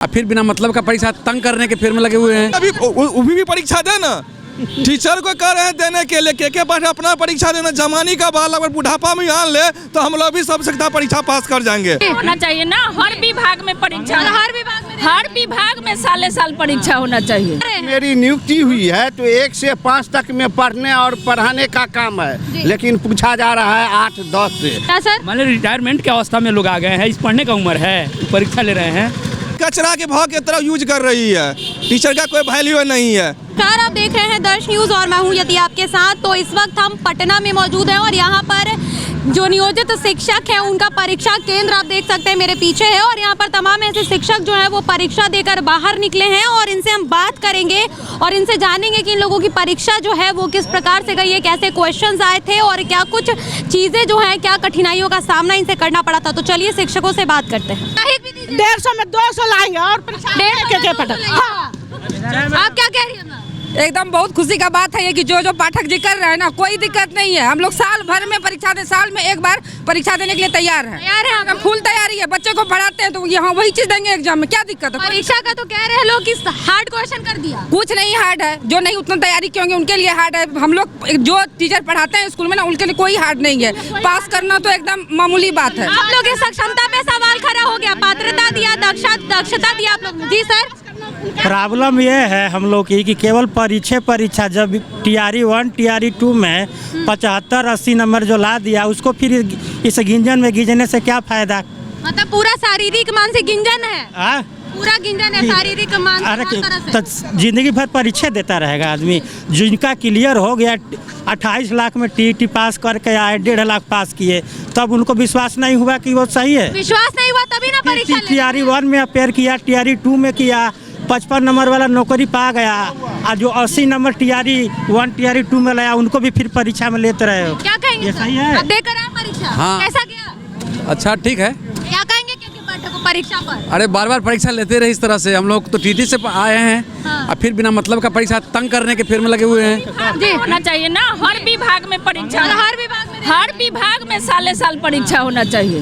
फिर बिना मतलब का परीक्षा तंग करने के फिर में लगे हुए हैं। अभी भी परीक्षा दे ना, टीचर को कह रहे हैं देने के लिए, के पास अपना परीक्षा देना। जमानी का बाल अगर बुढ़ापा में आन ले तो हम लोग भी सब सकता परीक्षा पास कर जाएंगे। होना चाहिए ना, हर विभाग में परीक्षा, हर विभाग में साले साल परीक्षा होना चाहिए। मेरी नियुक्ति हुई है तो 1 से 5 तक में पढ़ने और पढ़ाने का काम है, लेकिन पूछा जा रहा है 8-10 से। क्या सर? मान लीजिए रिटायरमेंट की अवस्था में लोग आ गए हैं, इस पढ़ने का उम्र है, परीक्षा ले रहे हैं। कचरा के भाव की तरह यूज कर रही है, टीचर का कोई वैल्यू नहीं है। नमस्कार, आप देख रहे हैं दर्श न्यूज और मैं हूं यति आपके साथ। तो इस वक्त हम पटना में मौजूद हैं और यहां पर जो नियोजित शिक्षक हैं उनका परीक्षा केंद्र आप देख सकते हैं मेरे पीछे है। और यहां पर तमाम ऐसे शिक्षक जो है वो परीक्षा देकर बाहर निकले हैं और इनसे हम बात करेंगे और इनसे जानेंगे कि इन लोगों की परीक्षा जो है वो किस प्रकार से गई है, कैसे क्वेश्चंस आए थे और क्या कुछ चीजें जो है, क्या कठिनाइयों का सामना इनसे करना पड़ा था। तो चलिए शिक्षकों से बात करते हैं। 150 में 200 लाएंगे और 150 हाँ। आप क्या कह रही हैं? एकदम बहुत खुशी का बात है ये कि जो पाठक जी कर रहे हैं ना, कोई दिक्कत नहीं है। हम लोग साल भर में परीक्षा दे, साल में एक बार परीक्षा देने के लिए तैयार है। हम फुल तैयारी है, बच्चे को पढ़ाते हैं तो यहाँ वही चीज देंगे एग्जाम में, क्या दिक्कत है? परीक्षा का तो कह रहे लोग कि हार्ड क्वेश्चन कर दिया। कुछ नहीं हार्ड है, जो नहीं उतना तैयारी क्यों उनके लिए हार्ड है। हम लोग जो टीचर पढ़ाते हैं स्कूल में ना, उनके लिए कोई हार्ड नहीं है। पास करना तो एकदम मामूली बात है। आप लोग सक्षमता पे सवाल खड़ा हो गया, पात्रता दिया, दक्षता दिया आप लोग। जी सर, प्रॉब्लम ये है हम लोग की कि केवल परीक्षा जब टीआरई 1 टीआरई 2 में 75-80 नंबर जो ला दिया, उसको फिर इस गिंजन में गिंजने से क्या फायदा? मतलब पूरा शारीरिक मानसिक गिंजन है। पूरा गिंजन है, शारीरिक मानसिक। जिंदगी भर परीक्षा देता रहेगा आदमी। जिनका क्लियर हो गया 28 लाख में टीईटी पास करके आए, 1.5 लाख पास किए, तब उनको विश्वास नहीं हुआ कि वो सही है। विश्वास नहीं हुआ तभी ना परीक्षा। टीआरई 1 में अपेयर किया, टीआरई 2 में किया, 55 नंबर वाला नौकरी पा गया, और जो 80 नंबर टीआरई 1 टीआरई 2 में लाया उनको भी फिर परीक्षा में लेते रहे हो। क्या कहेंगे? ये सही है? अब देकर आए परीक्षा। हाँ। कैसा गया? अच्छा ठीक है। क्या कहेंगे क्योंकि पाठक को परीक्षा पर? अरे बार बार परीक्षा लेते रहे इस तरह से, हम लोग तो टीटी से आए हैं। हाँ। फिर बिना मतलब का परीक्षा तंग करने के फिर में लगे हुए हैं। जी होना चाहिए ना, हर विभाग में परीक्षा, हर विभाग में साले साल परीक्षा होना चाहिए।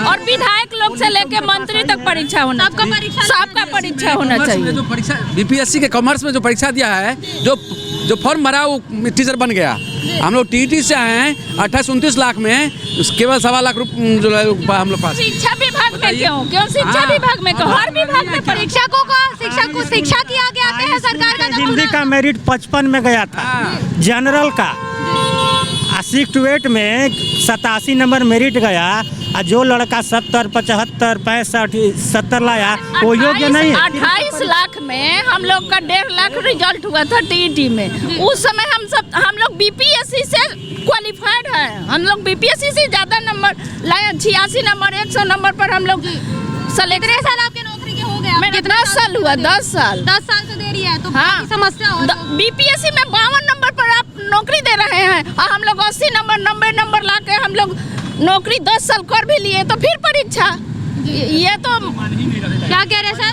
और विधायक लोग से लेके मंत्री तक परीक्षा होना, सबका परीक्षा होना चाहिए। जो परीक्षा बीपीएससी के कॉमर्स में जो परीक्षा दिया है, जो फॉर्म भरा वो टीचर बन गया। हम लोग टीटी से आए हैं, 28-29 लाख में केवल 1.25 लाख जो हम लोग पास। शिक्षा विभाग में क्यों शिक्षा विभाग में क्यों? हर विभाग में शिक्षकों को शिक्षा की आगे आते हैं सरकार का। हिंदी का मेरिट 55 में गया था, जनरल का 6 to 8 में 87 नंबर मेरिट गया, और जो लड़का 70, 75, 65, 70 लाया वो योग्य नहीं है। 28 लाख में हम लोग का 1.5 लाख रिजल्ट हुआ था टीईटी में। उस समय हम लोग बीपीएससी से क्वालिफाइड है, हम लोग बीपीएससी से ज्यादा नंबर लाया। 86 नंबर 100 नंबर पर हम लोग सेलेक्ट। 3 साल आपके नौकरी के हो गया? कितना साल हुआ? 10 साल। 10 साल से दे रही है तो हाँ। समस्या हो। बीपीएससी में 52 नंबर पर आप नौकरी दे रहे हैं और हम लोग 80 नंबर 90 नंबर ला के हम लोग नौकरी 10 साल कर भी लिए, तो फिर परीक्षा। ये तो क्या कह रहे हैं सर?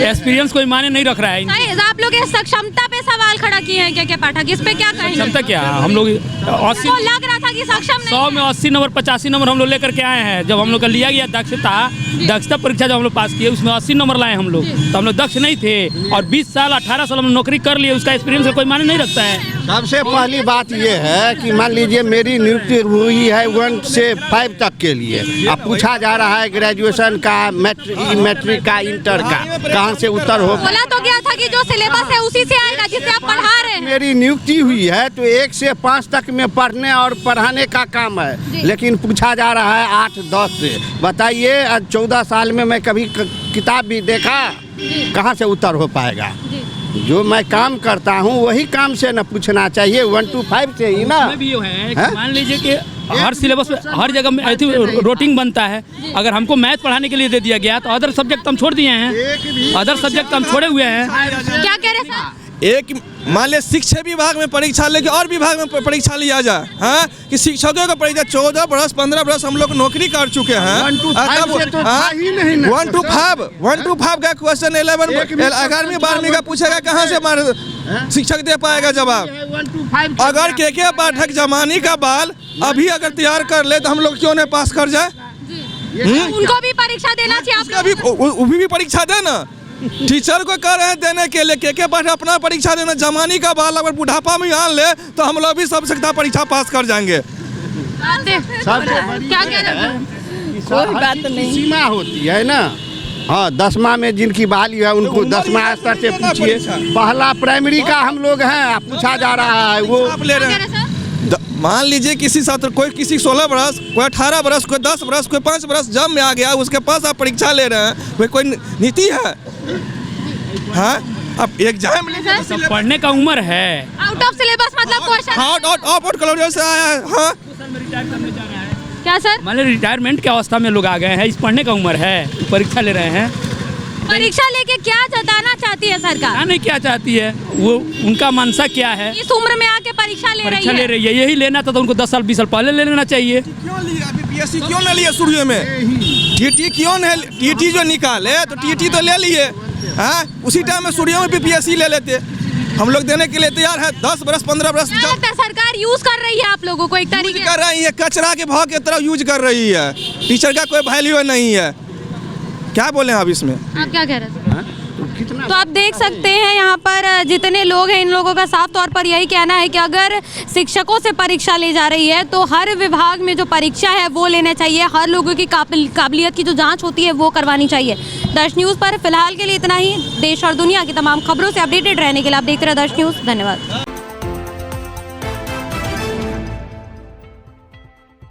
एक्सपीरियंस कोई माने नहीं रख रहा है। नहीं, आप लोग सक्षमता पे सवाल खड़ा किए हैं क्या पाठक, इस पे क्या कहेंगे? क्षमता क्या? हम लोग 80 तो लग रहा था कि सक्षम 100 में 80 नंबर 85 नंबर हम लोग लेकर के आए हैं। जब हम लोग का लिया गया दक्षता परीक्षा जब हम लोग पास किए, उसमें 80 नंबर लाए हम लोग, तो हम लोग दक्ष नहीं थे। और 20 साल 18 साल हम नौकरी कर लिए, उसका एक्सपीरियंस का कोई माने नहीं रखता है। सबसे पहली बात ये है कि मान लीजिए मेरी नियुक्ति हुई है 1 से 5 तक के लिए। अब पूछा जा रहा है ग्रेजुएशन का, मैट्रिक का, इंटर का, कहाँ से उत्तर हो? बोला तो गया था कि जो सिलेबस है उसी से आएगा जिससे आप पढ़ा रहे हैं। मेरी नियुक्ति हुई है तो 1 से 5 तक में पढ़ने और पढ़ाने का काम है, लेकिन पूछा जा रहा है 8-10 से। बताइए, 14 साल में मैं कभी किताब भी देखा, कहाँ से उत्तर हो पाएगा? जो मैं काम करता हूँ वही काम से न पूछना चाहिए, 1 to 5 से ही ना। भी है मान लीजिए कि हर सिलेबस में हर जगह में ऐसी रूटीन बनता है। अगर हमको मैथ पढ़ाने के लिए दे दिया गया तो अदर सब्जेक्ट हम छोड़ दिए हैं, अदर सब्जेक्ट हम छोड़े हुए हैं। क्या कह रहे सर? एक मान लिया शिक्षा विभाग में परीक्षा लेके और विभाग में परीक्षा लिया जाए। हाँ, कि शिक्षकों का परीक्षा 14 बरस 15 बरस हम लोग नौकरी कर चुके हैं। 1 to 5 का क्वेश्चन 11वीं 12वीं का पूछेगा, कहाँ से शिक्षक दे पाएगा जवाब? अगर के पाठक जमानी का बाल अभी अगर तैयार कर ले तो हम लोग क्यों नहीं पास कर जाए? उनको भी परीक्षा देना चाहिए। भी परीक्षा दे ना, टीचर को कह रहे हैं देने के लिए के पास अपना परीक्षा देना जमानी का बाल अगर बुढ़ापा में आन ले तो हम लोग भी सब सकता परीक्षा पास कर जाएंगे। क्या कहना चाहिए? कोई बात नहीं। सीमा होती है ना। हाँ, 10वां में जिनकी बहाली है उनको 10वां स्तर से पूछिए। पहला प्राइमरी का हम लोग हैं, पूछा जा रहा है वो आप ले रहे हैं। मान लीजिए किसी छात्र कोई किसी 16 वर्ष, कोई 18 वर्ष, कोई 10 वर्ष, कोई 5 वर्ष जब में आ गया, उसके पास आप परीक्षा ले रहे हैं, कोई नीति है? हाँ, अब एग्जाम सब पढ़ने का उम्र है। आउट ऑफ सिलेबस मतलब क्वेश्चन आउट कॉलेज से आया है। हाँ, क्या सर? मान लीजिए रिटायरमेंट की अवस्था में लोग आ गए हैं, इस पढ़ने का उम्र है, परीक्षा ले रहे हैं। परीक्षा लेके क्या जताना चाहती है सरकार? क्या नहीं क्या चाहती है वो, उनका मनसा क्या है? इस उम्र में आके परीक्षा ले रही है। यही लेना था तो उनको 10 साल 20 साल पहले ले लेना चाहिए। क्यों लिया अभी बीएससी क्यों न लिए शुरू में? टीटी क्यों नहीं? टीटी जो निकाले तो टीटी तो ले लिए। हाँ, उसी टाइम में शुरू में भी बीएससी ले लेते। हम लोग देने के लिए तैयार है। 10 वर्ष 15 वर्ष सरकार यूज कर रही है आप लोगों को, एक तरीके कर रही है, कचरा के भाव की तरह यूज कर रही है। टीचर का कोई वैल्यू नहीं है। क्या बोले आप इसमें? आप क्या कह रहे हैं? तो आप देख सकते हैं यहाँ पर जितने लोग हैं, इन लोगों का साफ तौर पर यही कहना है कि अगर शिक्षकों से परीक्षा ली जा रही है तो हर विभाग में जो परीक्षा है वो लेना चाहिए। हर लोगों की काबिलियत की जो जांच होती है वो करवानी चाहिए। दर्श न्यूज़ पर फिलहाल के लिए इतना ही। देश और दुनिया की तमाम खबरों से अपडेटेड रहने के लिए आप देखते रहे दर्श न्यूज़। धन्यवाद।